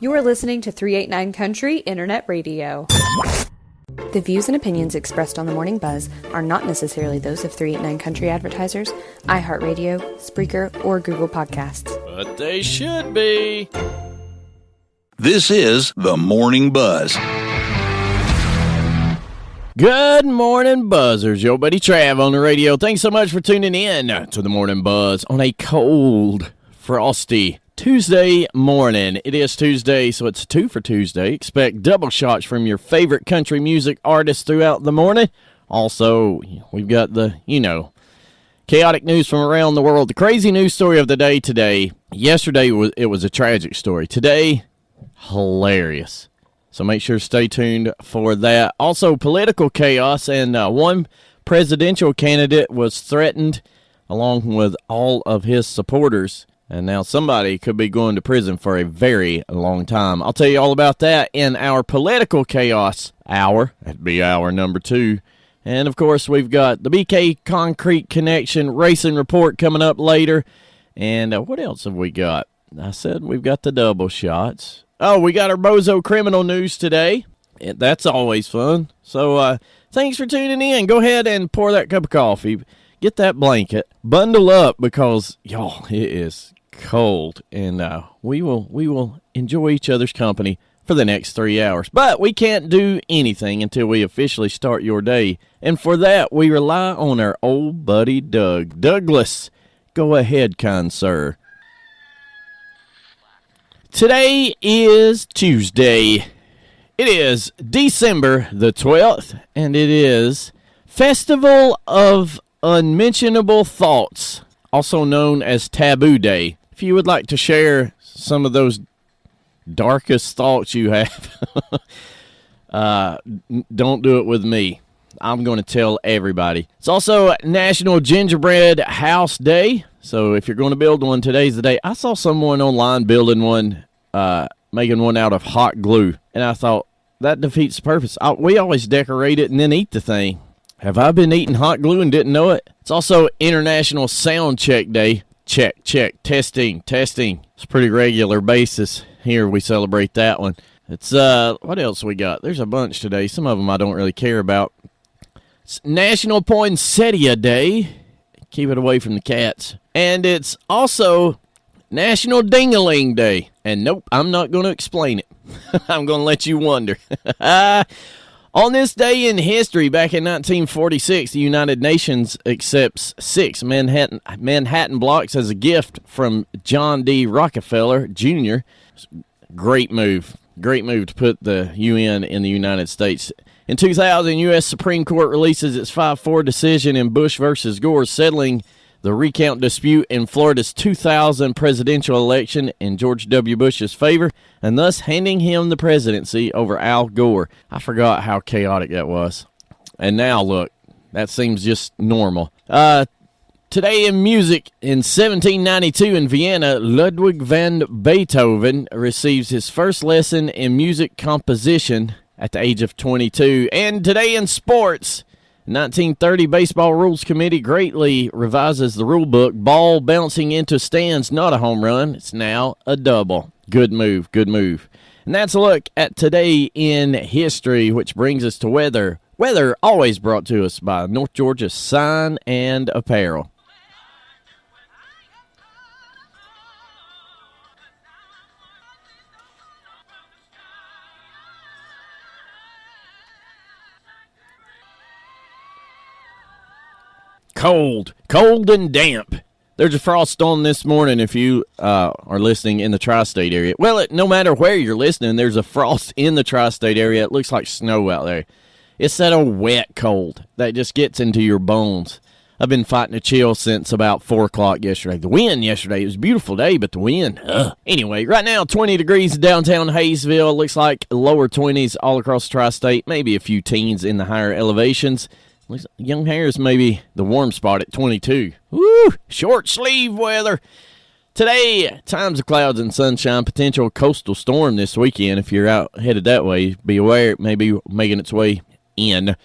You are listening to 389 Country Internet Radio. The views and opinions expressed on the Morning Buzz are not necessarily those of 389 Country advertisers, iHeartRadio, Spreaker, or Google Podcasts. But they should be. This is the Morning Buzz. Good morning, Buzzers. Yo, buddy Trav on the radio. Thanks so much for tuning in to the Morning Buzz on a cold, frosty Tuesday morning. It is Tuesday, so it's 2 for Tuesday. Expect double shots from your favorite country music artists throughout the morning. Also, we've got the, chaotic news from around the world. The crazy news story of the day today. Yesterday, it was a tragic story. Today, hilarious. So make sure to stay tuned for that. Also, political chaos, and one presidential candidate was threatened along with all of his supporters. And now somebody could be going to prison for a very long time. I'll tell you all about that in our political chaos hour. That'd be hour number 2. And, of course, we've got the BK Concrete Connection Racing Report coming up later. And what else have we got? I said we've got the double shots. Oh, we got our bozo criminal news today. That's always fun. So thanks for tuning in. Go ahead and pour that cup of coffee. Get that blanket. Bundle up because, y'all, it is cold, and we will enjoy each other's company for the next 3 hours. But we can't do anything until we officially start your day, and for that we rely on our old buddy Doug. Douglas, go ahead, kind sir. Today is Tuesday. It is December the 12th, and it is Festival of Unmentionable Thoughts, also known as Taboo Day. If you would like to share some of those darkest thoughts you have, don't do it with me. I'm going to tell everybody. It's also National Gingerbread House Day. So if you're going to build one, today's the day. I saw someone online building one, making one out of hot glue. And I thought, that defeats the purpose. We always decorate it and then eat the thing. Have I been eating hot glue and didn't know it? It's also International Sound Check Day. Check, testing. It's a pretty regular basis. Here we celebrate that one. It's, what else we got? There's a bunch today. Some of them I don't really care about. It's National Poinsettia Day. Keep it away from the cats. And it's also National Ding-a-ling Day. And nope, I'm not going to explain it. I'm going to let you wonder. On this day in history, back in 1946, the United Nations accepts 6 Manhattan blocks as a gift from John D. Rockefeller, Jr. Great move to put the UN in the United States. In 2000, U.S. Supreme Court releases its 5-4 decision in Bush versus Gore, settling the recount dispute in Florida's 2000 presidential election in George W. Bush's favor, and thus handing him the presidency over Al Gore. I forgot how chaotic that was. And now, look, that seems just normal. Today in music, in 1792 in Vienna, Ludwig van Beethoven receives his first lesson in music composition at the age of 22. And today in sports, 1930 Baseball Rules Committee greatly revises the rule book. Ball bouncing into stands, not a home run. It's now a double. Good move. And that's a look at today in history, which brings us to weather. Weather always brought to us by North Georgia Sign and Apparel. Cold and damp. There's a frost on this morning if you are listening in the tri-state area. Well, no matter where you're listening, there's a frost in the tri-state area. It looks like snow out there. It's that old wet cold that just gets into your bones. I've been fighting a chill since about 4 o'clock yesterday. The wind yesterday, it was a beautiful day, but the wind, Anyway, right now, 20 degrees in downtown Hayesville. Looks like lower 20s all across the tri-state. Maybe a few teens in the higher elevations. Young Harris may be the warm spot at 22. Woo! Short sleeve weather. Today, times of clouds and sunshine. Potential coastal storm this weekend. If you're out headed that way, be aware it may be making its way in.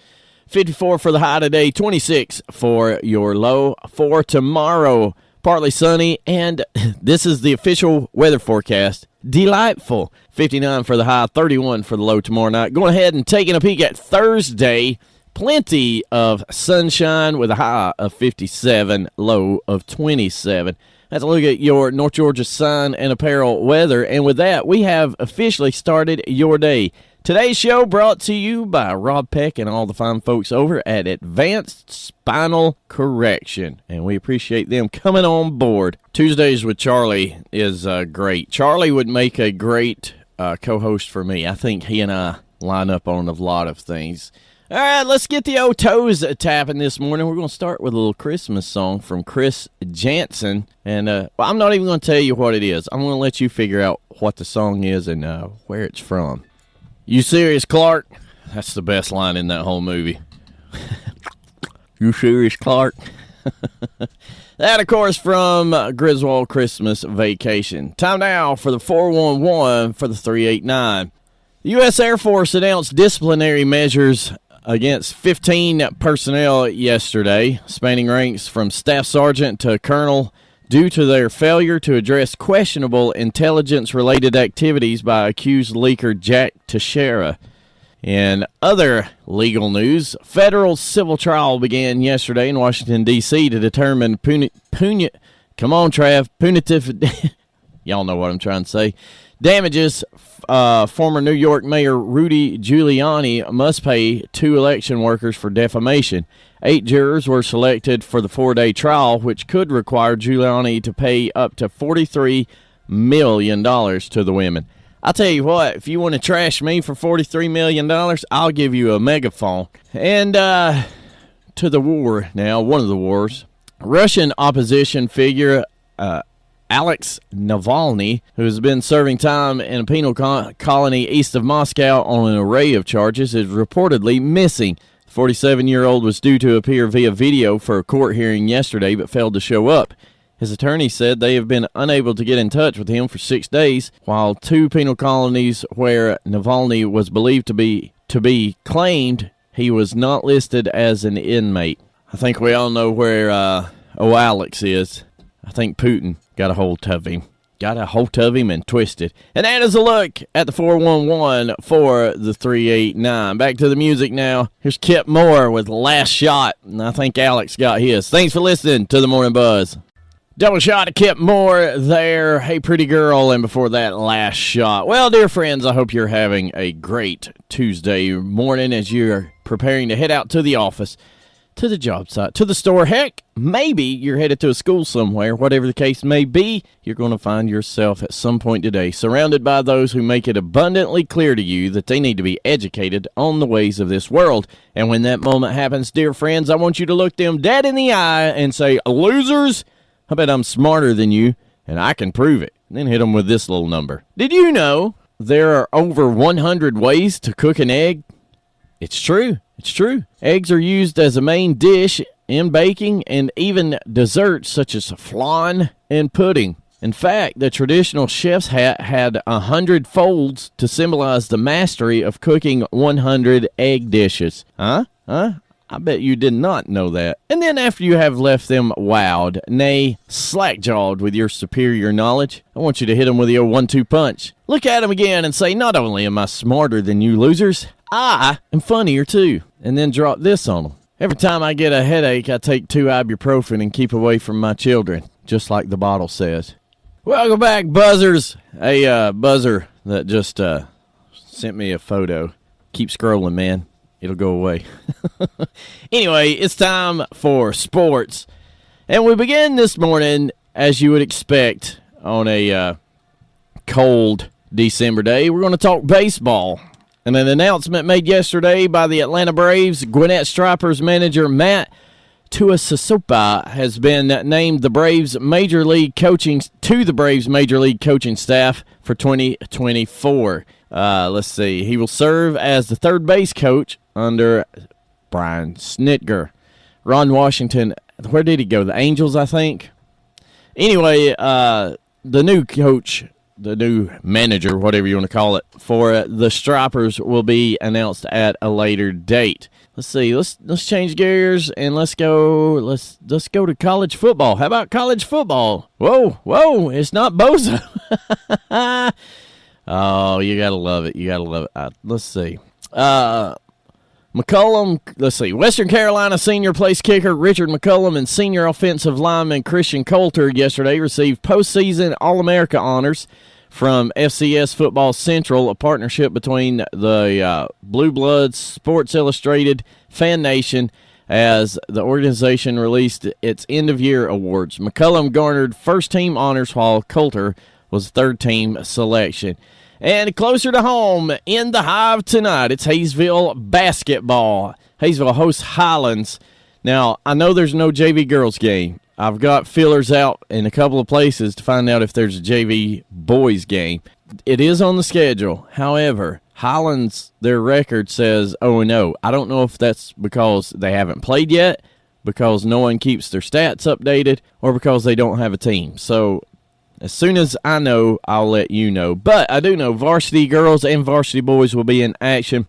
54 for the high today. 26 for your low for tomorrow. partly sunny, and this is the official weather forecast. Delightful. 59 for the high, 31 for the low tomorrow night. Going ahead and taking a peek at Thursday. Plenty of sunshine with a high of 57, low of 27. Let's look at your North Georgia Sign and Apparel weather. And with that, we have officially started your day. Today's show brought to you by Rob Peck and all the fine folks over at Advanced Spinal Correction. And we appreciate them coming on board. Tuesdays with Charlie is great. Charlie would make a great co-host for me. I think he and I line up on a lot of things. All right, let's get the old toes tapping this morning. We're going to start with a little Christmas song from Chris Jansen. And I'm not even going to tell you what it is. I'm going to let you figure out what the song is and where it's from. You serious, Clark? That's the best line in that whole movie. You serious, Clark? That, of course, from Griswold Christmas Vacation. Time now for the 411 for the 389. The U.S. Air Force announced disciplinary measures against 15 personnel yesterday, spanning ranks from staff sergeant to colonel, due to their failure to address questionable intelligence-related activities by accused leaker Jack Teixeira. In other legal news, federal civil trial began yesterday in Washington, D.C. to determine punitive y'all know what I'm trying to say, damages. Former New York Mayor Rudy Giuliani must pay 2 election workers for defamation. 8 jurors were selected for the 4-day trial, which could require Giuliani to pay up to $43 million to the women. I'll tell you what, if you want to trash me for $43 million, I'll give you a megaphone. And to the war now, one of the wars. Russian opposition figure Alex Navalny, who has been serving time in a penal colony east of Moscow on an array of charges, is reportedly missing. The 47-year-old was due to appear via video for a court hearing yesterday but failed to show up. His attorney said they have been unable to get in touch with him for 6 days, while 2 penal colonies where Navalny was believed to be claimed he was not listed as an inmate. I think we all know where Alex is. I think Putin got a hold of him. Got a hold of him and twisted. And that is a look at the 411 for the 389. Back to the music now. Here's Kip Moore with Last Shot. And I think Alex got his. Thanks for listening to the Morning Buzz. Double shot of Kip Moore there. Hey, pretty girl. And before that, Last Shot. Well, dear friends, I hope you're having a great Tuesday morning as you're preparing to head out to the office, to the job site, to the store. Heck, maybe you're headed to a school somewhere. Whatever the case may be, you're going to find yourself at some point today surrounded by those who make it abundantly clear to you that they need to be educated on the ways of this world. And when that moment happens, dear friends, I want you to look them dead in the eye and say, losers, I bet I'm smarter than you, and I can prove it. And then hit them with this little number. Did you know there are over 100 ways to cook an egg? It's true. It's true. Eggs are used as a main dish in baking and even desserts such as flan and pudding. In fact, the traditional chef's hat had 100 folds to symbolize the mastery of cooking 100 egg dishes. Huh? I bet you did not know that. And then after you have left them wowed, nay, slack-jawed with your superior knowledge, I want you to hit them with the old 1-2 punch. Look at them again and say, not only am I smarter than you losers, I am funnier too. And then drop this on them. Every time I get a headache, I take 2 ibuprofen and keep away from my children, just like the bottle says. Welcome back, buzzers. A buzzer that just sent me a photo. Keep scrolling, man. It'll go away. Anyway, it's time for sports. And we begin this morning, as you would expect, on a cold December day. We're going to talk baseball. And an announcement made yesterday by the Atlanta Braves, Gwinnett Stripers manager Matt Tuiasosopo has been named the Braves Major League coaching staff for 2024. Let's see. He will serve as the third base coach under Brian Snitker. Ron Washington, where did he go? The Angels, I think. Anyway, the new coach the new manager, whatever you want to call it, for the Stripers will be announced at a later date. Let's see. Let's change gears and let's go to college football. How about college football? Whoa! It's not bozo. Oh, you gotta love it. Let's see. McCollum, Western Carolina senior place kicker Richard McCollum and senior offensive lineman Christian Coulter yesterday received postseason All-America honors from FCS Football Central, a partnership between the Blue Bloods, Sports Illustrated, Fan Nation, as the organization released its end-of-year awards. McCollum garnered first-team honors while Coulter was third-team selection. And closer to home, in the Hive tonight, it's Hayesville basketball. Hayesville hosts Highlands. Now, I know there's no JV girls game. I've got feelers out in a couple of places to find out if there's a JV boys game. It is on the schedule. However, Highlands, their record says 0-0. I don't know if that's because they haven't played yet, because no one keeps their stats updated, or because they don't have a team. So as soon as I know, I'll let you know. But I do know varsity girls and varsity boys will be in action.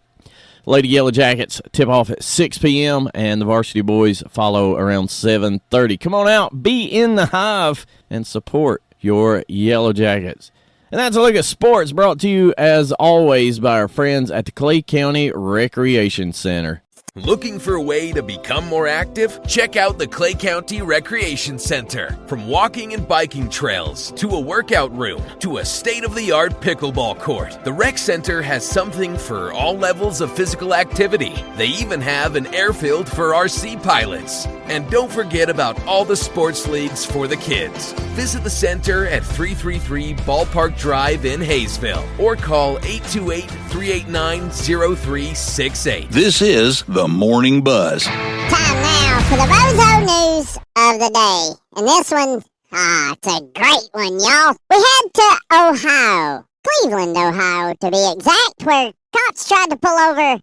Lady Yellow Jackets tip off at 6 p.m., and the varsity boys follow around 7:30. Come on out, be in the Hive, and support your Yellow Jackets. And that's a look at sports, brought to you, as always, by our friends at the Clay County Recreation Center. Looking for a way to become more active? Check out the Clay County Recreation Center. From walking and biking trails, to a workout room, to a state-of-the-art pickleball court, the Rec Center has something for all levels of physical activity. They even have an airfield for RC pilots. And don't forget about all the sports leagues for the kids. Visit the center at 333 Ballpark Drive in Hayesville, or call 828-389-0368. This is the Morning Buzz. Time now for the bozo news of the day. And this one, it's a great one, y'all. We head to Ohio, Cleveland, Ohio, to be exact, where cops tried to pull over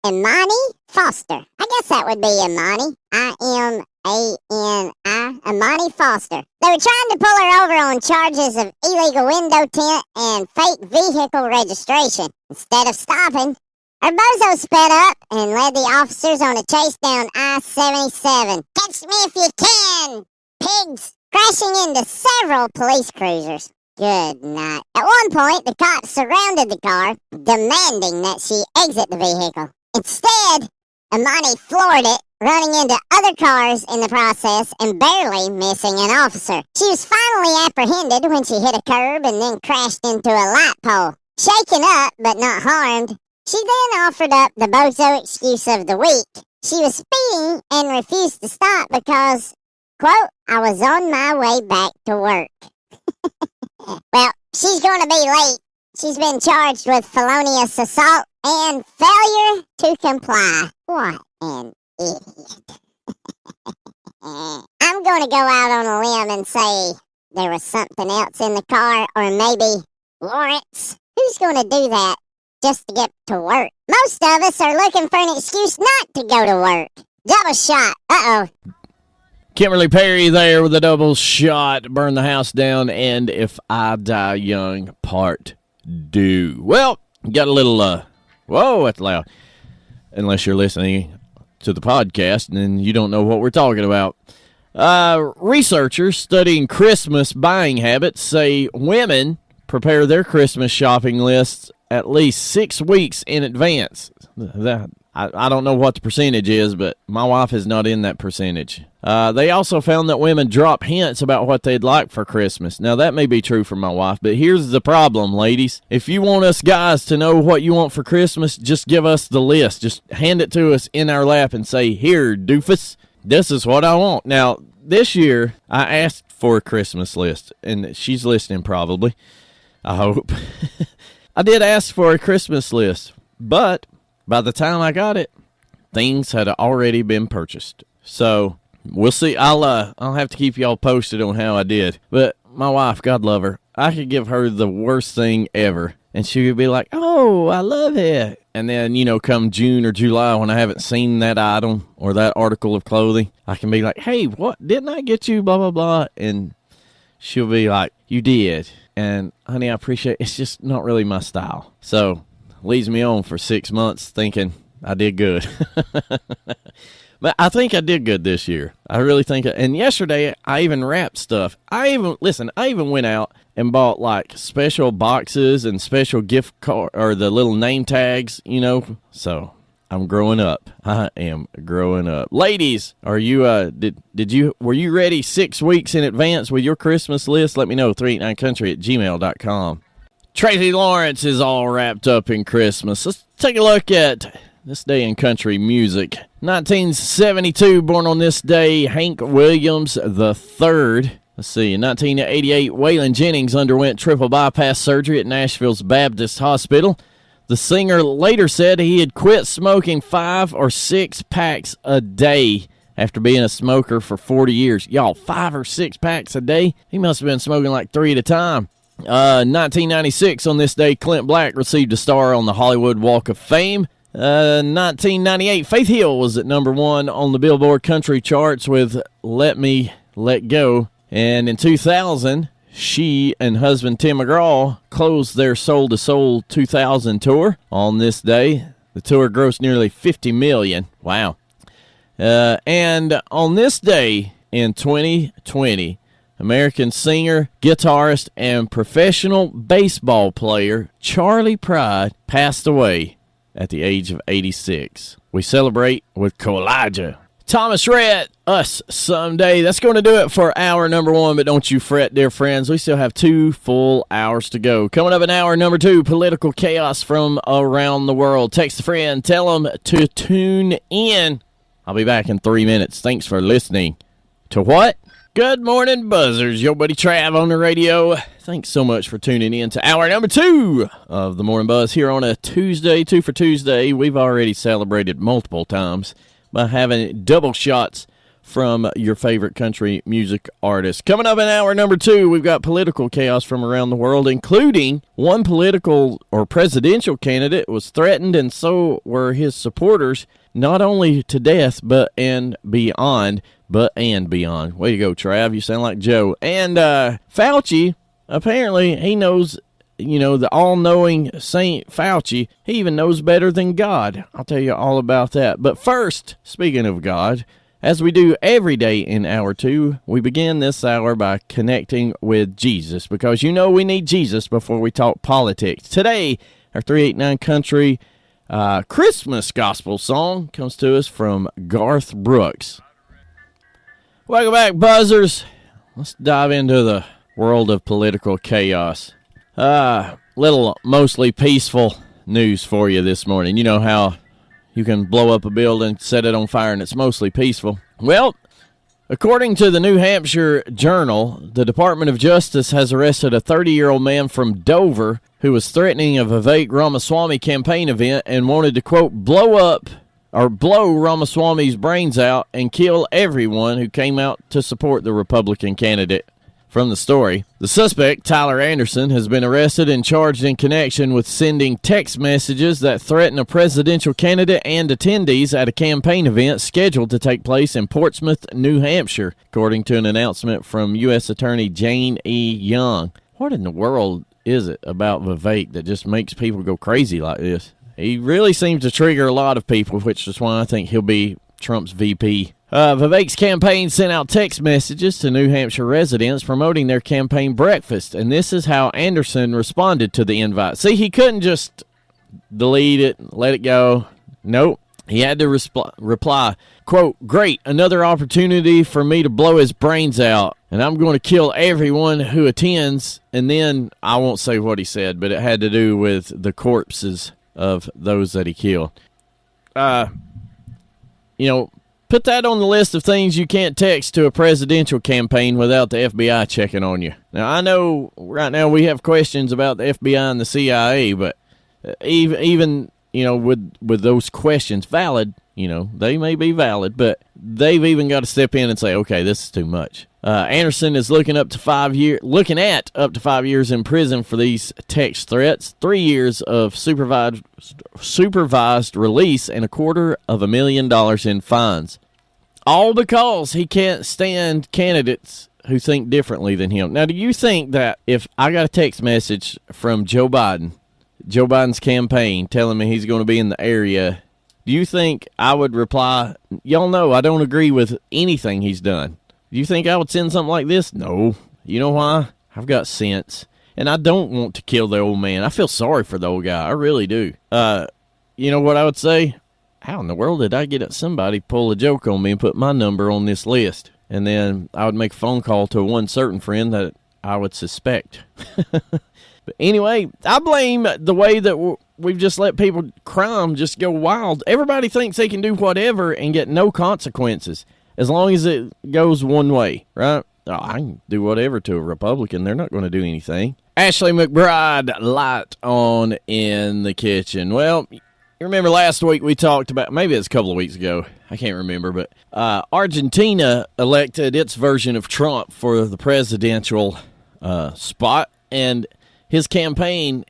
Imani Foster. I guess that would be Imani. I-M-A-N-I. Imani Foster. They were trying to pull her over on charges of illegal window tint and fake vehicle registration. Instead of stopping, her bozo sped up and led the officers on a chase down I-77. Catch me if you can, pigs! Crashing into several police cruisers. Good night. At one point, the cops surrounded the car, demanding that she exit the vehicle. Instead, Imani floored it, running into other cars in the process and barely missing an officer. She was finally apprehended when she hit a curb and then crashed into a light pole. Shaken up, but not harmed, she then offered up the bozo excuse of the week. She was speeding and refused to stop because, quote, I was on my way back to work. Well, she's going to be late. She's been charged with felonious assault and failure to comply. What an idiot. I'm going to go out on a limb and say there was something else in the car, or maybe warrants. Who's going to do that just to get to work? Most of us are looking for an excuse not to go to work. Double shot. Uh-oh. Kimberly Perry there with a double shot, burn the house down, and If I Die Young, Part 2. Well, got a little, whoa, that's loud. Unless you're listening to the podcast, and then you don't know what we're talking about. Researchers studying Christmas buying habits say women prepare their Christmas shopping lists at least 6 weeks in advance. I don't know what the percentage is, but my wife is not in that percentage. They also found that women drop hints about what they'd like for Christmas. Now, that may be true for my wife, but here's the problem, ladies. If you want us guys to know what you want for Christmas, just give us the list. Just hand it to us in our lap and say, here, doofus, this is what I want. Now, this year, I asked for a Christmas list, and she's listening probably, I hope. I did ask for a Christmas list, but by the time I got it, things had already been purchased. So we'll see. I'll have to keep y'all posted on how I did. But my wife, God love her, I could give her the worst thing ever, and she would be like, "Oh, I love it." And then, come June or July, when I haven't seen that item or that article of clothing, I can be like, "Hey, what didn't I get you? Blah blah blah," and she'll be like, "You did." And, honey, I appreciate it. It's just not really my style. So, leads me on for 6 months thinking I did good. But I think I did good this year. I really think. And yesterday, I even wrapped stuff. I even went out and bought, like, special boxes and special gift card, or the little name tags, you know. So, I'm growing up. I am growing up. Ladies, are you, were you ready 6 weeks in advance with your Christmas list? Let me know, 389country@gmail.com. Tracy Lawrence is all wrapped up in Christmas. Let's take a look at this day in country music. 1972, born on this day, Hank Williams III. Let's see, in 1988, Waylon Jennings underwent triple bypass surgery at Nashville's Baptist Hospital. The singer later said he had quit smoking 5 or 6 packs a day after being a smoker for 40 years. Y'all, 5 or 6 packs a day? He must have been smoking like 3 at a time. 1996, on this day, Clint Black received a star on the Hollywood Walk of Fame. 1998, Faith Hill was at number 1 on the Billboard Country charts with Let Me Let Go. And in 2000, she and husband Tim McGraw closed their Soul to Soul 2000 tour. On this day, the tour grossed nearly $50 million. Wow. And on this day in 2020, American singer, guitarist, and professional baseball player Charlie Pride passed away at the age of 86. We celebrate with Collage. Thomas Rhett, Us Someday. That's going to do it for hour number 1, but don't you fret, dear friends. We still have 2 full hours to go. Coming up in hour number 2, political chaos from around the world. Text a friend, tell them to tune in. I'll be back in 3 minutes. Thanks for listening to what? Good morning, buzzers. Your buddy Trav on the radio. Thanks so much for tuning in to hour number 2 of the Morning Buzz here on a Tuesday, 2 for Tuesday. We've already celebrated multiple times by having double shots from your favorite country music artists. Coming up in hour number 2, we've got political chaos from around the world, including one political or presidential candidate was threatened, and so were his supporters, not only to death, but and beyond. Way to go, Trav. You sound like Joe. And Fauci, apparently, he knows, the all-knowing Saint Fauci, he even knows better than God. I'll tell you all about that. But first, speaking of God, as we do every day in hour 2, we begin this hour by connecting with Jesus, because we need Jesus before we talk politics. Today, our 389 Country Christmas gospel song comes to us from Garth Brooks. Welcome back, buzzers. Let's dive into the world of political chaos. Little mostly peaceful news for you this morning. You know how you can blow up a building, set it on fire, and it's mostly peaceful. Well, according to the New Hampshire Journal, the Department of Justice has arrested a 30-year-old man from Dover who was threatening a Vivek Ramaswamy campaign event and wanted to, quote, blow Ramaswamy's brains out and kill everyone who came out to support the Republican candidate. From the story, the suspect, Tyler Anderson, has been arrested and charged in connection with sending text messages that threaten a presidential candidate and attendees at a campaign event scheduled to take place in Portsmouth, New Hampshire, according to an announcement from U.S. Attorney Jane E. Young. What in the world is it about Vivek that just makes people go crazy like this? He really seems to trigger a lot of people, which is why I think he'll be Trump's VP. Vivek's campaign sent out text messages to New Hampshire residents promoting their campaign breakfast, and this is how Anderson responded to the invite. See, he couldn't just delete it, let it go. Nope. He had to reply, quote, great, another opportunity for me to blow his brains out, and I'm going to kill everyone who attends. And then, I won't say what he said, but it had to do with the corpses of those that he killed. Put that on the list of things you can't text to a presidential campaign without the FBI checking on you. Now, I know right now we have questions about the FBI and the CIA, but even with those questions valid, they may be valid, but they've even got to step in and say, okay, this is too much. Anderson is looking at up to 5 years in prison for these text threats, 3 years of supervised release, and $250,000 in fines. All because he can't stand candidates who think differently than him. Now, do you think that if I got a text message from Joe Biden's campaign telling me he's going to be in the area, do you think I would reply, y'all know I don't agree with anything he's done? Do you think I would send something like this? No. You know why? I've got sense. And I don't want to kill the old man. I feel sorry for the old guy. I really do. You know what I would say? How in the world did I get somebody pull a joke on me and put my number on this list? And then I would make a phone call to one certain friend that I would suspect. But anyway, I blame the way that we've just let crime just go wild. Everybody thinks they can do whatever and get no consequences as long as it goes one way, right? Oh, I can do whatever to a Republican. They're not going to do anything. Ashley McBride, light on in the kitchen. Well, you remember last week we talked about, maybe it's a couple of weeks ago, I can't remember, but Argentina elected its version of Trump for the presidential spot, and his campaign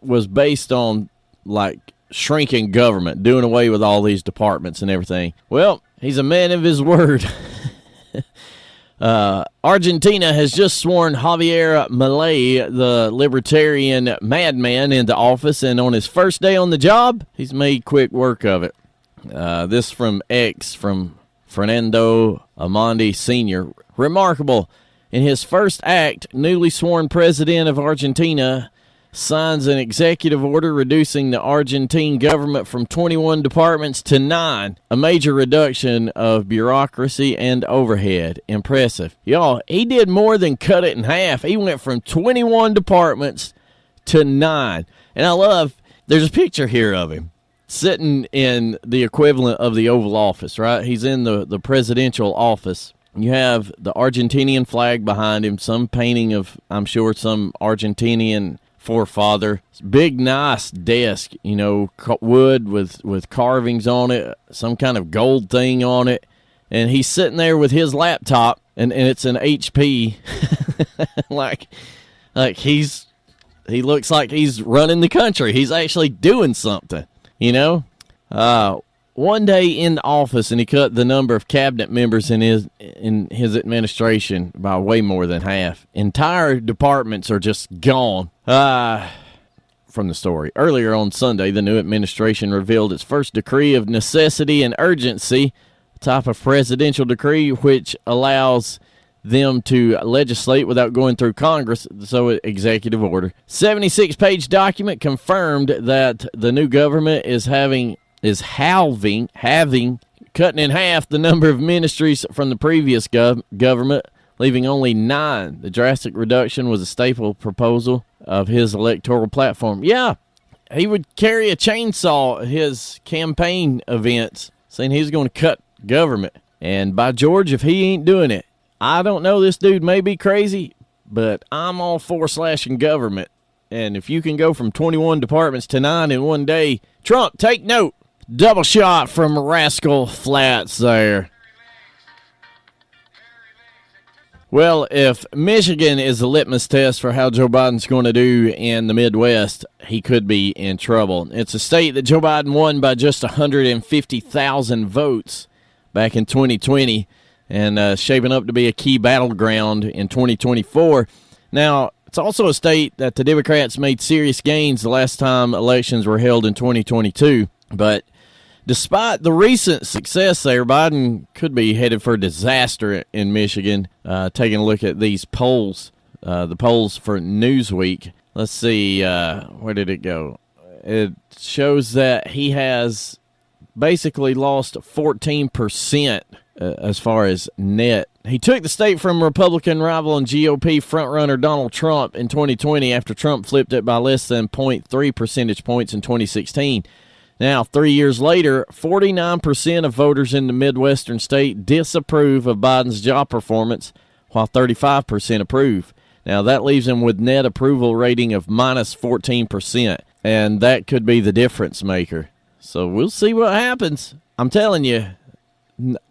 was based on, like, shrinking government, doing away with all these departments and everything. Well, he's a man of his word. Argentina has just sworn Javier Milei, the libertarian madman, into office, and on his first day on the job, he's made quick work of it. This from X, from Fernando Amondi Sr. Remarkable. In his first act, newly sworn president of Argentina signs an executive order reducing the Argentine government from 21 departments to 9, a major reduction of bureaucracy and overhead. Impressive. Y'all, he did more than cut it in half. He went from 21 departments to 9. And I love, there's a picture here of him sitting in the equivalent of the Oval Office, right? He's in the presidential office. You have the Argentinian flag behind him, some painting of, I'm sure, some Argentinian forefather. Big, nice desk, you know, wood with carvings on it, some kind of gold thing on it. And he's sitting there with his laptop, and it's an HP. like he looks like he's running the country. He's actually doing something, you know? One day in the office, and he cut the number of cabinet members in his administration by way more than half. Entire departments are just gone. From the story. Earlier on Sunday, the new administration revealed its first decree of necessity and urgency, a type of presidential decree which allows them to legislate without going through Congress, so executive order. 76-page document confirmed that the new government is having cutting in half the number of ministries from the previous government, leaving only 9. The drastic reduction was a staple proposal of his electoral platform. Yeah, he would carry a chainsaw at his campaign events, saying he's going to cut government. And by George, if he ain't doing it, I don't know, this dude may be crazy, but I'm all for slashing government. And if you can go from 21 departments to 9 in one day, Trump, take note. Double shot from Rascal Flats there. Well, if Michigan is the litmus test for how Joe Biden's going to do in the Midwest, he could be in trouble. It's a state that Joe Biden won by just 150,000 votes back in 2020 and shaping up to be a key battleground in 2024. Now, it's also a state that the Democrats made serious gains the last time elections were held in 2022, but despite the recent success there, Biden could be headed for disaster in Michigan. Taking a look at these polls, the polls for Newsweek. Let's see, where did it go? It shows that he has basically lost 14% as far as net. He took the state from Republican rival and GOP frontrunner Donald Trump in 2020 after Trump flipped it by less than 0.3 percentage points in 2016. Now, 3 years later, 49% of voters in the Midwestern state disapprove of Biden's job performance, while 35% approve. Now, that leaves him with net approval rating of minus 14%, and that could be the difference maker. So we'll see what happens. I'm telling you,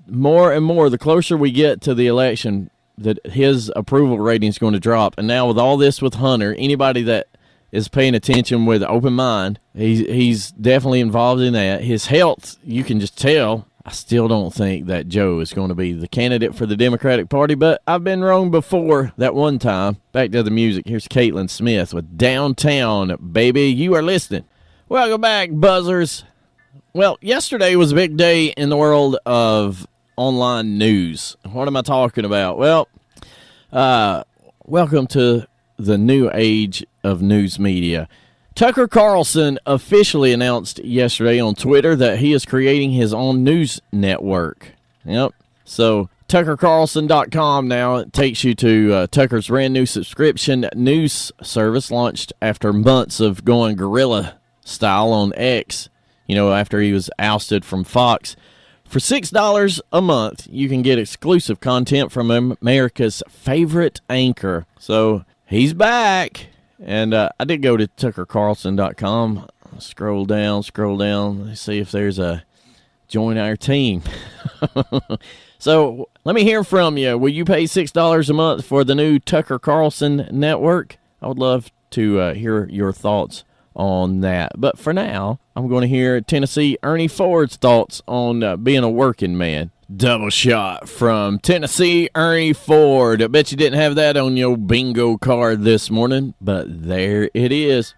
more and more, the closer we get to the election, that his approval rating is going to drop. And now with all this with Hunter, anybody that is paying attention with an open mind, he's definitely involved in that. His health, you can just tell. I still don't think that Joe is going to be the candidate for the Democratic Party, but I've been wrong before that one time. Back to the music. Here's Caitlin Smith with Downtown, baby. You are listening. Welcome back, buzzers. Well, yesterday was a big day in the world of online news. What am I talking about? Well, welcome to the new age of news media. Tucker Carlson officially announced yesterday on Twitter that he is creating his own news network. Yep. So TuckerCarlson.com now takes you to Tucker's brand new subscription news service launched after months of going guerrilla style on X, after he was ousted from Fox. For $6 a month, you can get exclusive content from America's favorite anchor. So he's back. And I did go to TuckerCarlson.com, scroll down, see if there's a join our team. So let me hear from you. Will you pay $6 a month for the new Tucker Carlson network? I would love to hear your thoughts on that. But for now, I'm going to hear Tennessee Ernie Ford's thoughts on being a working man. Double shot from Tennessee Ernie Ford. I bet you didn't have that on your bingo card this morning, but there it is.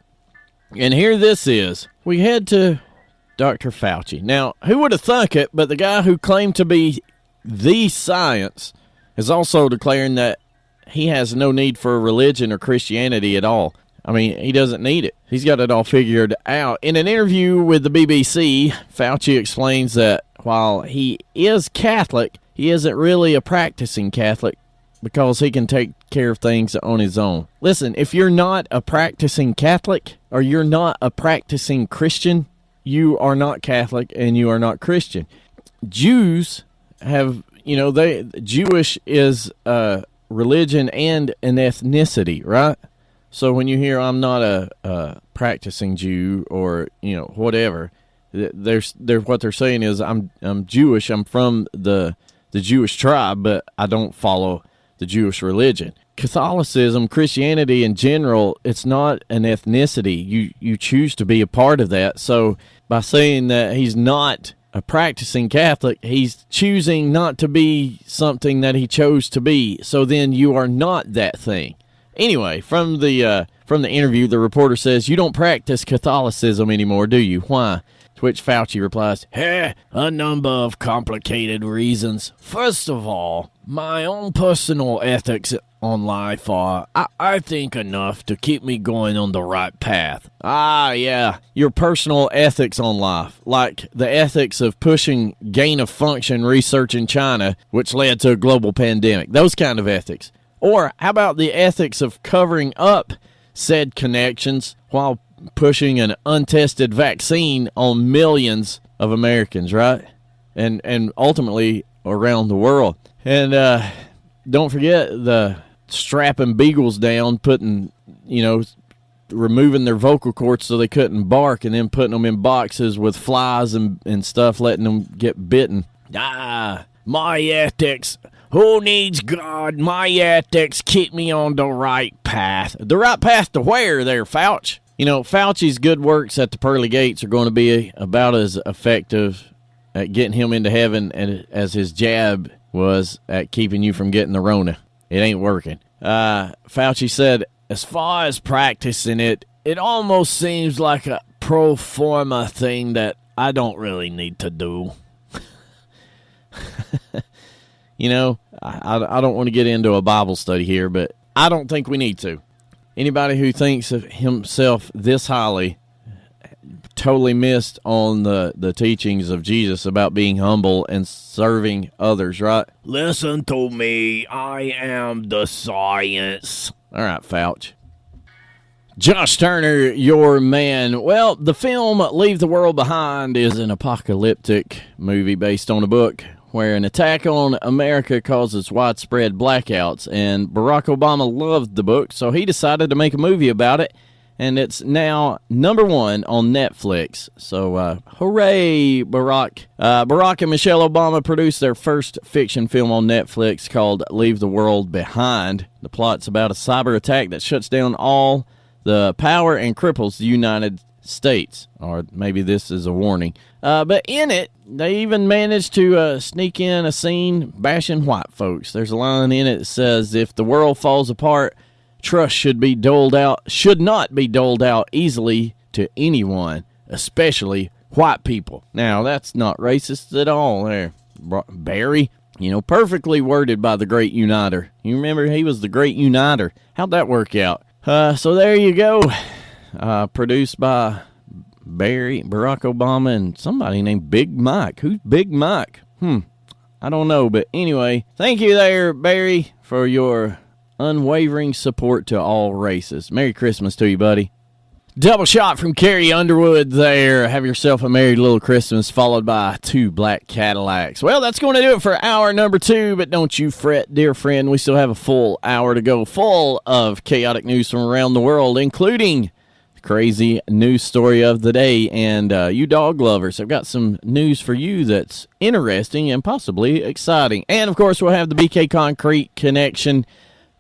And here this is. We head to Dr. Fauci. Now, who would have thunk it, but the guy who claimed to be the science is also declaring that he has no need for religion or Christianity at all. I mean, he doesn't need it. He's got it all figured out. In an interview with the BBC, Fauci explains that while he is Catholic, he isn't really a practicing Catholic because he can take care of things on his own. Listen, if you're not a practicing Catholic or you're not a practicing Christian, you are not Catholic and you are not Christian. Jews have, Jewish is a religion and an ethnicity, right? So when you hear I'm not a practicing Jew or, whatever, what they're saying is I'm Jewish. I'm from the Jewish tribe, but I don't follow the Jewish religion. Catholicism, Christianity in general, it's not an ethnicity. You choose to be a part of that. So by saying that he's not a practicing Catholic, he's choosing not to be something that he chose to be. So then you are not that thing. Anyway, from the interview, the reporter says, "You don't practice Catholicism anymore, do you? Why?" To which Fauci replies, "A number of complicated reasons. First of all, my own personal ethics on life are, I think, enough to keep me going on the right path." Ah, yeah, your personal ethics on life, like the ethics of pushing gain-of-function research in China, which led to a global pandemic. Those kind of ethics. Or how about the ethics of covering up said connections while pushing an untested vaccine on millions of Americans, right? And ultimately around the world. And don't forget the strapping beagles down, putting, removing their vocal cords so they couldn't bark and then putting them in boxes with flies and stuff, letting them get bitten. My ethics. Who needs God? My ethics keep me on the right path. The right path to where there, Fauci? Fauci's good works at the pearly gates are going to be about as effective at getting him into heaven as his jab was at keeping you from getting the Rona. It ain't working. Fauci said, as far as practicing it, it almost seems like a pro forma thing that I don't really need to do. I don't want to get into a Bible study here, but I don't think we need to. Anybody who thinks of himself this highly totally missed on the teachings of Jesus about being humble and serving others, right? Listen to me. I am the science. All right, Fauci. Josh Turner, your man. Well, the film Leave the World Behind is an apocalyptic movie based on a book where an attack on America causes widespread blackouts, and Barack Obama loved the book, so he decided to make a movie about it, and it's now #1 on Netflix. So, hooray, Barack. Barack and Michelle Obama produced their first fiction film on Netflix called Leave the World Behind. The plot's about a cyber attack that shuts down all the power and cripples the United States. Or maybe this is a warning. But in it, they even managed to sneak in a scene bashing white folks. There's a line in it that says, if the world falls apart, trust should not be doled out easily to anyone, especially white people. Now, that's not racist at all there, Barry. Perfectly worded by the Great Uniter. You remember he was the Great Uniter. How'd that work out? So there you go. Produced by Barry, Barack Obama, and somebody named Big Mike. Who's Big Mike? I don't know, but anyway, thank you there, Barry, for your unwavering support to all races. Merry Christmas to you, buddy. Double shot from Carrie Underwood there. Have yourself a merry little Christmas, followed by 2 black Cadillacs. Well, that's going to do it for hour number 2, but don't you fret, dear friend. We still have a full hour to go, full of chaotic news from around the world, including the crazy news story of the day. And you dog lovers, I've got some news for you that's interesting and possibly exciting. And, of course, we'll have the BK Concrete Connection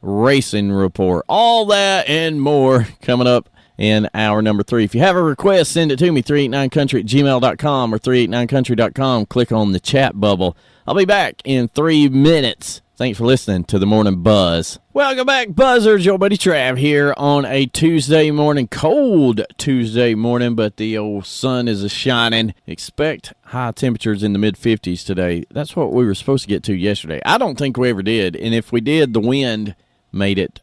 Racing Report. All that and more coming up in hour number 3. If you have a request, send it to me, 389country@gmail.com or 389country.com. Click on the chat bubble. I'll be back in 3 minutes. Thanks for listening to the Morning Buzz. Welcome back, Buzzers. Your buddy Trav here on a Tuesday morning, cold Tuesday morning, but the old sun is a-shining. Expect high temperatures in the mid-50s today. That's what we were supposed to get to yesterday. I don't think we ever did, and if we did, the wind made it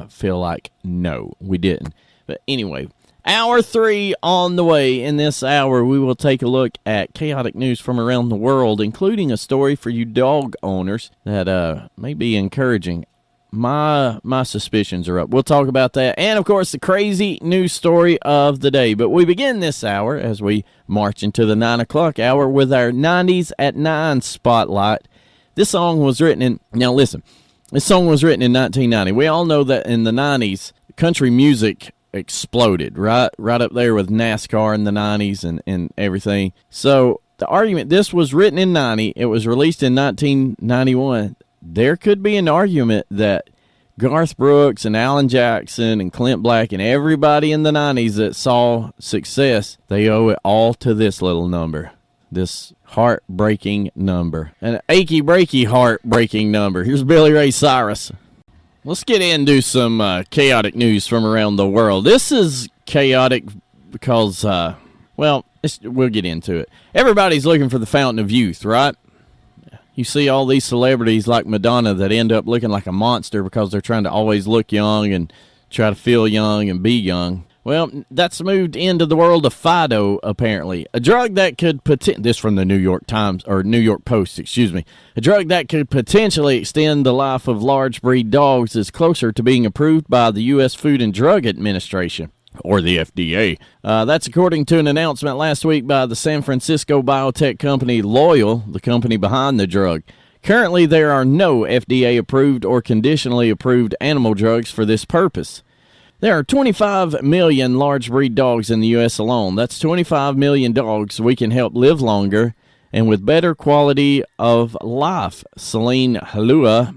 feel like no, we didn't. But anyway, hour 3 on the way. In this hour, we will take a look at chaotic news from around the world, including a story for you dog owners that may be encouraging. My suspicions are up. We'll talk about that. And, of course, the crazy news story of the day. But we begin this hour as we march into the 9 o'clock hour with our 90s at 9 spotlight. This song was written in... Now, listen. This song was written in 1990. We all know that in the 90s, country music exploded, right up there with NASCAR in the 90s and everything. So the argument, this was written in 90, it was released in 1991. There could be an argument that Garth Brooks and Alan Jackson and Clint Black and everybody in the 90s that saw success, they owe it all to this little number, this heartbreaking number, an achy breaky heartbreaking number. Here's Billy Ray Cyrus. Let's get into some chaotic news from around the world. This is chaotic because, we'll get into it. Everybody's looking for the fountain of youth, right? You see all these celebrities like Madonna that end up looking like a monster because they're trying to always look young and try to feel young and be young. Well, that's moved into the world of Fido, apparently. A drug that could this from the New York Post, A drug that could potentially extend the life of large breed dogs is closer to being approved by the U.S. Food and Drug Administration, or the FDA. That's according to an announcement last week by the San Francisco biotech company Loyal, the company behind the drug. Currently, there are no FDA-approved or conditionally approved animal drugs for this purpose. There are 25 million large breed dogs in the U.S. alone. That's 25 million dogs we can help live longer and with better quality of life. Celine Halua,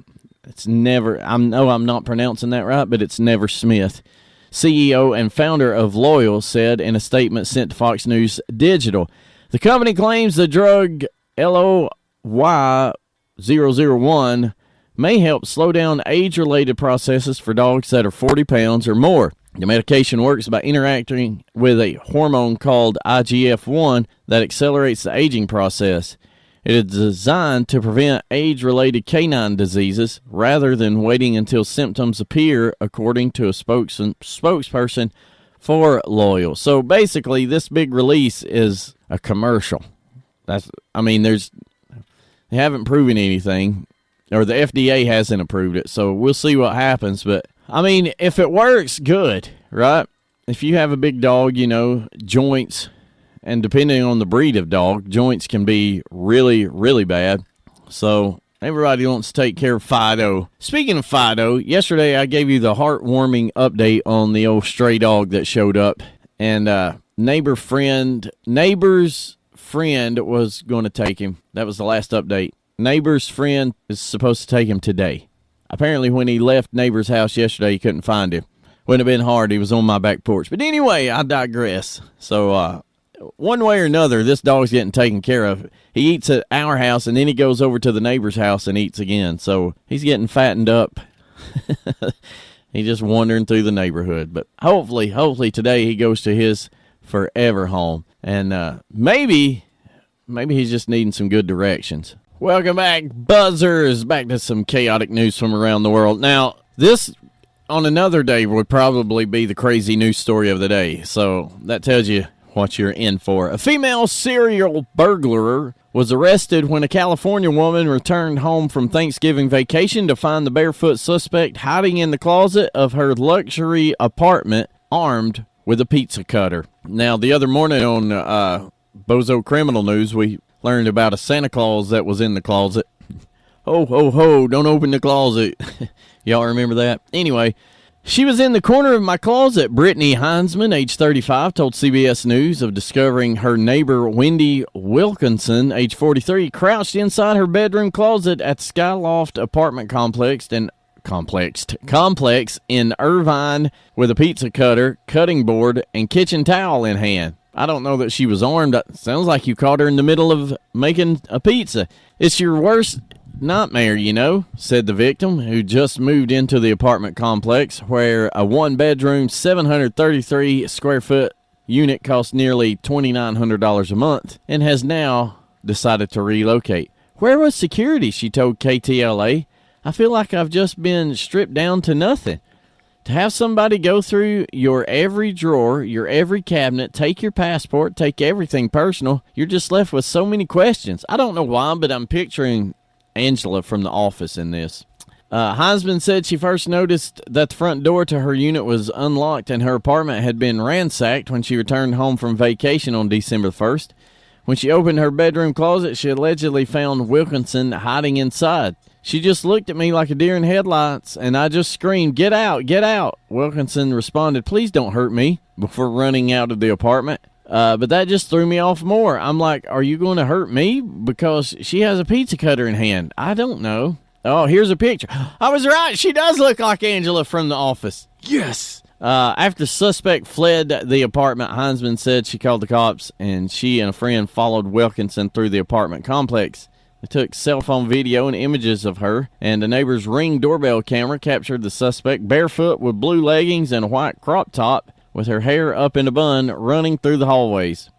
I'm not pronouncing that right, but it's Never Smith, CEO and founder of Loyal, said in a statement sent to Fox News Digital. The company claims the drug LOY001 may help slow down age-related processes for dogs that are 40 pounds or more. The medication works by interacting with a hormone called IGF-1 that accelerates the aging process. It is designed to prevent age-related canine diseases rather than waiting until symptoms appear, according to a spokesperson for Loyal. So basically, this big release is a commercial. They haven't proven anything, or the FDA hasn't approved it, so we'll see what happens. But, if it works, good, right? If you have a big dog, joints, and depending on the breed of dog, joints can be really, really bad. So everybody wants to take care of Fido. Speaking of Fido, yesterday I gave you the heartwarming update on the old stray dog that showed up. And neighbor's friend was going to take him. That was the last update. Neighbor's friend is supposed to take him today. Apparently when he left neighbor's house yesterday, he couldn't find him. Wouldn't have been hard. He was on my back porch. But anyway, I digress. So, one way or another, this dog's getting taken care of. He eats at our house, and then he goes over to the neighbor's house and eats again. So he's getting fattened up. He's just wandering through the neighborhood. But hopefully today he goes to his forever home. And maybe he's just needing some good directions. Welcome back, buzzers. Back to some chaotic news from around the world. Now, this on another day would probably be the crazy news story of the day. So that tells you what you're in for. A female serial burglar was arrested when a California woman returned home from Thanksgiving vacation to find the barefoot suspect hiding in the closet of her luxury apartment, armed with a pizza cutter. Now, the other morning on Bozo Criminal News, we learned about a Santa Claus that was in the closet. Ho, ho, ho, don't open the closet. Y'all remember that? Anyway, she was in the corner of my closet. Brittany Heinzman, age 35, told CBS News of discovering her neighbor Wendy Wilkinson, age 43, crouched inside her bedroom closet at the Skyloft apartment complex in Irvine with a pizza cutter, cutting board, and kitchen towel in hand. I don't know that she was armed. Sounds like you caught her in the middle of making a pizza. It's your worst nightmare, you know, said the victim, who just moved into the apartment complex where a one-bedroom, 733-square-foot unit costs nearly $2,900 a month and has now decided to relocate. Where was security, she told KTLA. I feel like I've just been stripped down to nothing. To have somebody go through your every drawer, your every cabinet, take your passport, take everything personal, you're just left with so many questions. I don't know why, but I'm picturing Angela from The Office in this. Heinzman said she first noticed that the front door to her unit was unlocked and her apartment had been ransacked when she returned home from vacation on December 1st. When she opened her bedroom closet, she allegedly found Wilkinson hiding inside. She just looked at me like a deer in headlights, and I just screamed, "Get out, get out!" Wilkinson responded, "Please don't hurt me," before running out of the apartment. But that just threw me off more. I'm like, are you going to hurt me? Because she has a pizza cutter in hand. I don't know. Oh, here's a picture. I was right. She does look like Angela from The Office. Yes. After the suspect fled the apartment, Heinzman said she called the cops, and she and a friend followed Wilkinson through the apartment complex. They took cell phone video and images of her, and the neighbor's Ring doorbell camera captured the suspect barefoot with blue leggings and a white crop top, with her hair up in a bun, running through the hallways.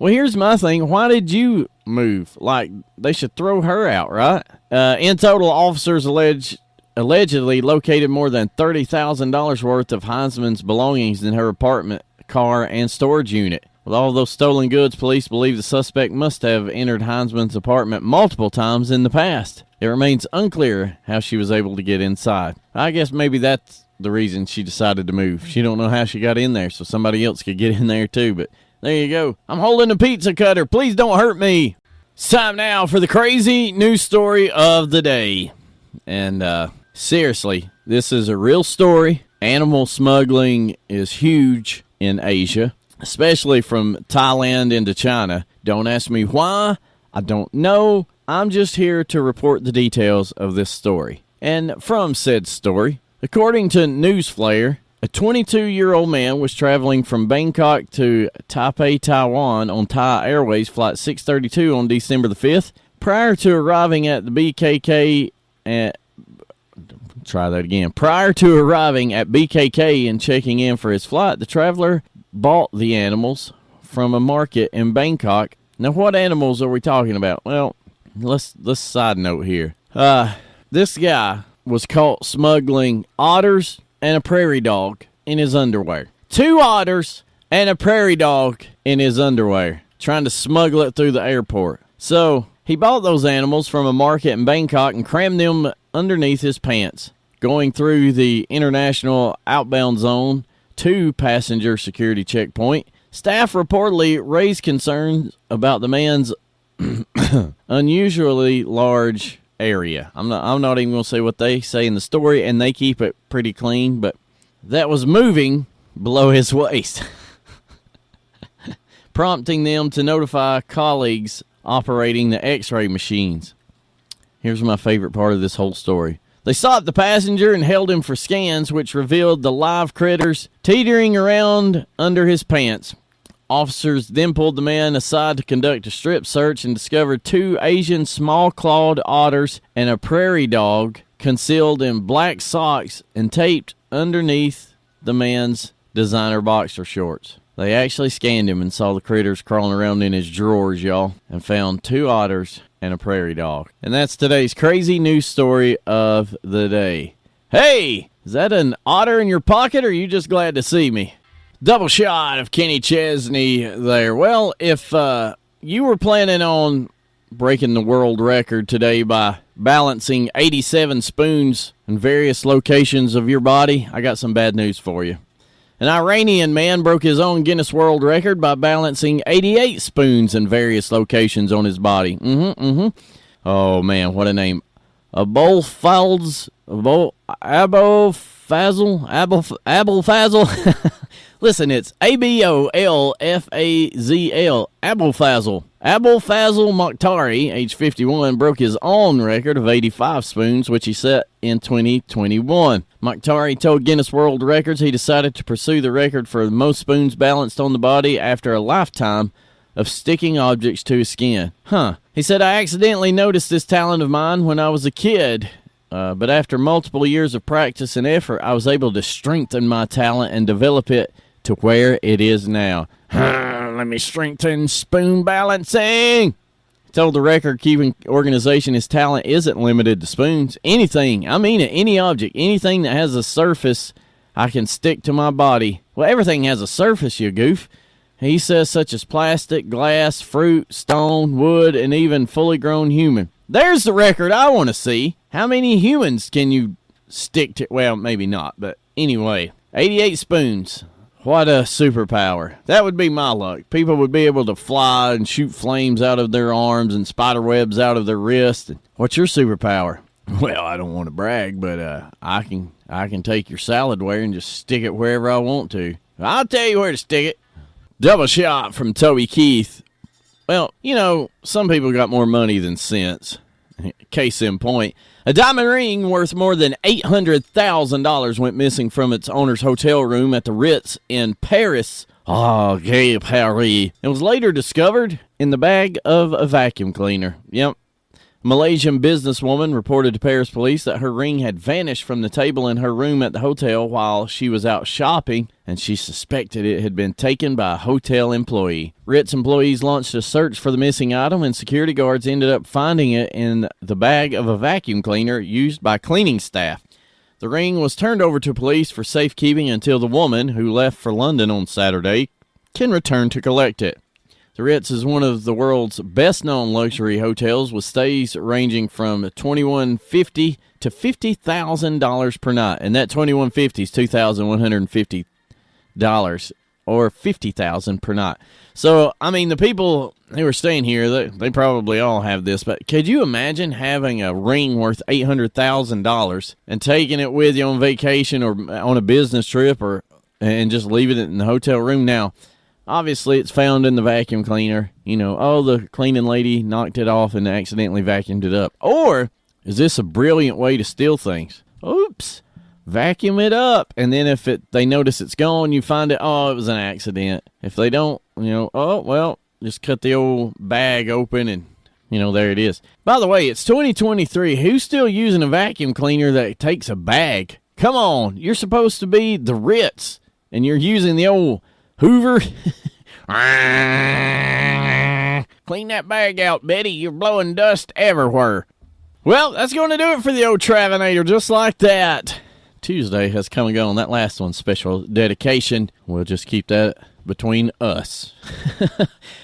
Well, here's my thing. Why did you move? Like, they should throw her out, right? In total, officers allegedly located more than $30,000 worth of Heinzman's belongings in her apartment, car, and storage unit. With all those stolen goods, police believe the suspect must have entered Heinzman's apartment multiple times in the past. It remains unclear how she was able to get inside. I guess maybe that's the reason she decided to move. She don't know how she got in there, so somebody else could get in there too. But there you go. I'm holding a pizza cutter. Please don't hurt me. It's time now for the crazy news story of the day. And seriously, this is a real story. Animal smuggling is huge in Asia, especially from Thailand into China. Don't ask me why. I don't know. I'm just here to report the details of this story. And from said story, according to Newsflare, a 22-year-old man was traveling from Bangkok to Taipei, Taiwan on Thai Airways Flight 632 on December the 5th. Prior to arriving at BKK and checking in for his flight, the traveler bought the animals from a market in Bangkok. Now, what animals are we talking about? Well, let's side note here. This guy was caught smuggling otters and a prairie dog in his underwear. 2 otters and a prairie dog in his underwear, trying to smuggle it through the airport. So he bought those animals from a market in Bangkok and crammed them underneath his pants. Going through the international outbound zone to passenger security checkpoint, staff reportedly raised concerns about the man's unusually large area. I'm not even going to say what they say in the story, and they keep it pretty clean, but that was moving below his waist, prompting them to notify colleagues operating the x-ray machines. Here's my favorite part of this whole story. They sought the passenger and held him for scans, which revealed the live critters teetering around under his pants. Officers then pulled the man aside to conduct a strip search and discovered 2 Asian small-clawed otters and a prairie dog concealed in black socks and taped underneath the man's designer boxer shorts. They actually scanned him and saw the critters crawling around in his drawers, y'all, and found 2 otters and a prairie dog. And that's today's crazy news story of the day. Hey, is that an otter in your pocket, or are you just glad to see me? Double shot of Kenny Chesney there. Well, if you were planning on breaking the world record today by balancing 87 spoons in various locations of your body, I got some bad news for you. An Iranian man broke his own Guinness World Record by balancing 88 spoons in various locations on his body. Oh, man, what a name. Abulfazl. Listen, it's Abolfazl. Abulfazl. Abulfazl Mokhtari, age 51, broke his own record of 85 spoons, which he set in 2021. Mokhtari told Guinness World Records he decided to pursue the record for the most spoons balanced on the body after a lifetime of sticking objects to his skin. He said, I accidentally noticed this talent of mine when I was a kid, but after multiple years of practice and effort, I was able to strengthen my talent and develop it to where it is now. Let me strengthen spoon balancing. He told the record-keeping organization his talent isn't limited to spoons. Anything, I mean it, any object, anything that has a surface I can stick to my body. Well, everything has a surface, you goof. He says such as plastic, glass, fruit, stone, wood, and even fully grown human. There's the record I want to see. How many humans can you stick to? Well, maybe not, but anyway, 88 spoons. What a superpower. That would be my luck. People would be able to fly and shoot flames out of their arms and spider webs out of their wrists. What's your superpower? Well, I don't want to brag, but I can take your saladware and just stick it wherever I want to. I'll tell you where to stick it. Double shot from Toby Keith. Well, you know, some people got more money than sense. Case in point, a diamond ring worth more than $800,000 went missing from its owner's hotel room at the Ritz in Paris. Gay Paris. It was later discovered in the bag of a vacuum cleaner. Yep. A Malaysian businesswoman reported to Paris police that her ring had vanished from the table in her room at the hotel while she was out shopping, and she suspected it had been taken by a hotel employee. Ritz employees launched a search for the missing item, and security guards ended up finding it in the bag of a vacuum cleaner used by cleaning staff. The ring was turned over to police for safekeeping until the woman, who left for London on Saturday, can return to collect it. The Ritz is one of the world's best-known luxury hotels, with stays ranging from $2,150 to $50,000 per night, and that $2,150 is $2,150 or $50,000 per night. So, I mean, the people who are staying here, they probably all have this, but could you imagine having a ring worth $800,000 and taking it with you on vacation or on a business trip and just leaving it in the hotel room? Now, obviously, it's found in the vacuum cleaner. You know, the cleaning lady knocked it off and accidentally vacuumed it up. Or is this a brilliant way to steal things? Oops, vacuum it up. And then if they notice it's gone, you find it, it was an accident. If they don't, just cut the old bag open and, there it is. By the way, it's 2023. Who's still using a vacuum cleaner that takes a bag? Come on, you're supposed to be the Ritz, and you're using the old Hoover. Clean that bag out, Betty. You're blowing dust everywhere. Well, that's going to do it for the old Travanator, just like that. Tuesday has come and gone. That last one's special dedication. We'll just keep that between us.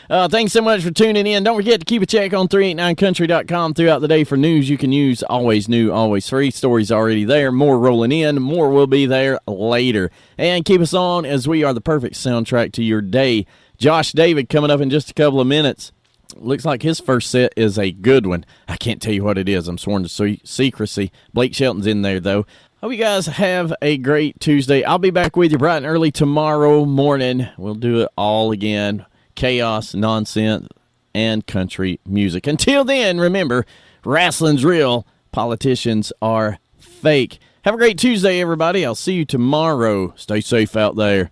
Thanks so much for tuning in. Don't forget to keep a check on 389country.com throughout the day for news you can use. Always new, always free. Stories already there. More rolling in. More will be there later. And keep us on, as we are the perfect soundtrack to your day. Josh David coming up in just a couple of minutes. Looks like his first set is a good one. I can't tell you what it is. I'm sworn to secrecy. Blake Shelton's in there, though. Hope you guys have a great Tuesday. I'll be back with you bright and early tomorrow morning. We'll do it all again. Chaos, nonsense, and country music. Until then, remember, wrestling's real. Politicians are fake. Have a great Tuesday, everybody. I'll see you tomorrow. Stay safe out there.